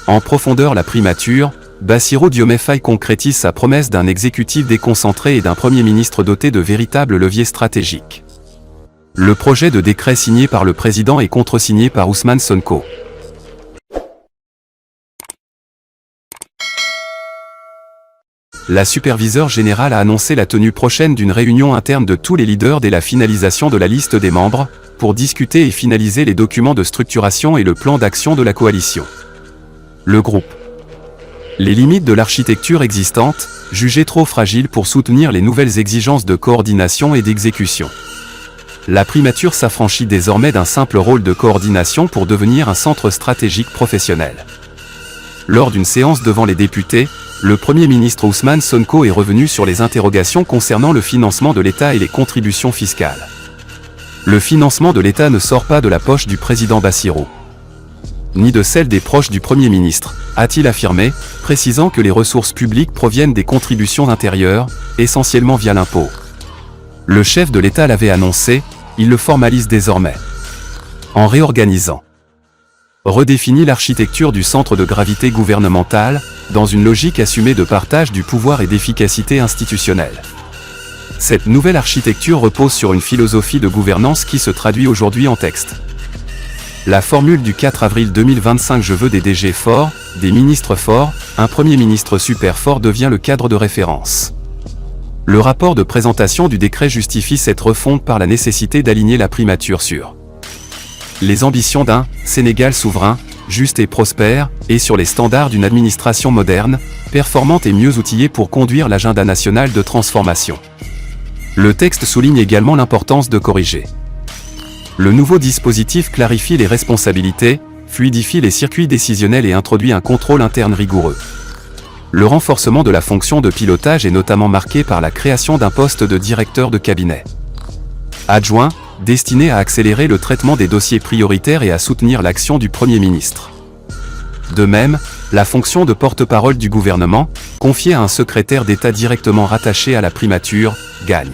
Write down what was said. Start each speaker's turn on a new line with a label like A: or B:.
A: En profondeur la primature, Bassirou Diomaye Faye concrétise sa promesse d'un exécutif déconcentré et d'un Premier ministre doté de véritables leviers stratégiques. Le projet de décret signé par le président est contresigné par Ousmane Sonko. La superviseure générale a annoncé la tenue prochaine d'une réunion interne de tous les leaders dès la finalisation de la liste des membres, pour discuter et finaliser les documents de structuration et le plan d'action de la coalition. Le groupe. Les limites de l'architecture existante, jugées trop fragiles pour soutenir les nouvelles exigences de coordination et d'exécution. La primature s'affranchit désormais d'un simple rôle de coordination pour devenir un centre stratégique professionnel. Lors d'une séance devant les députés, le Premier ministre Ousmane Sonko est revenu sur les interrogations concernant le financement de l'État et les contributions fiscales. Le financement de l'État ne sort pas de la poche du président Bassirou, ni de celle des proches du Premier ministre, a-t-il affirmé, précisant que les ressources publiques proviennent des contributions intérieures, essentiellement via l'impôt. Le chef de l'État l'avait annoncé, il le formalise désormais. En réorganisant, redéfinit l'architecture du centre de gravité gouvernemental, dans une logique assumée de partage du pouvoir et d'efficacité institutionnelle. Cette nouvelle architecture repose sur une philosophie de gouvernance qui se traduit aujourd'hui en texte. La formule du 4 avril 2025 « Je veux des DG forts, des ministres forts, un Premier ministre super fort » devient le cadre de référence. Le rapport de présentation du décret justifie cette refonte par la nécessité d'aligner la primature sur les ambitions d'un Sénégal souverain, juste et prospère, et sur les standards d'une administration moderne, performante et mieux outillée pour conduire l'agenda national de transformation. Le texte souligne également l'importance de corriger. Le nouveau dispositif clarifie les responsabilités, fluidifie les circuits décisionnels et introduit un contrôle interne rigoureux. Le renforcement de la fonction de pilotage est notamment marqué par la création d'un poste de directeur de cabinet adjoint, destiné à accélérer le traitement des dossiers prioritaires et à soutenir l'action du Premier ministre. De même, la fonction de porte-parole du gouvernement, confiée à un secrétaire d'État directement rattaché à la primature, gagne.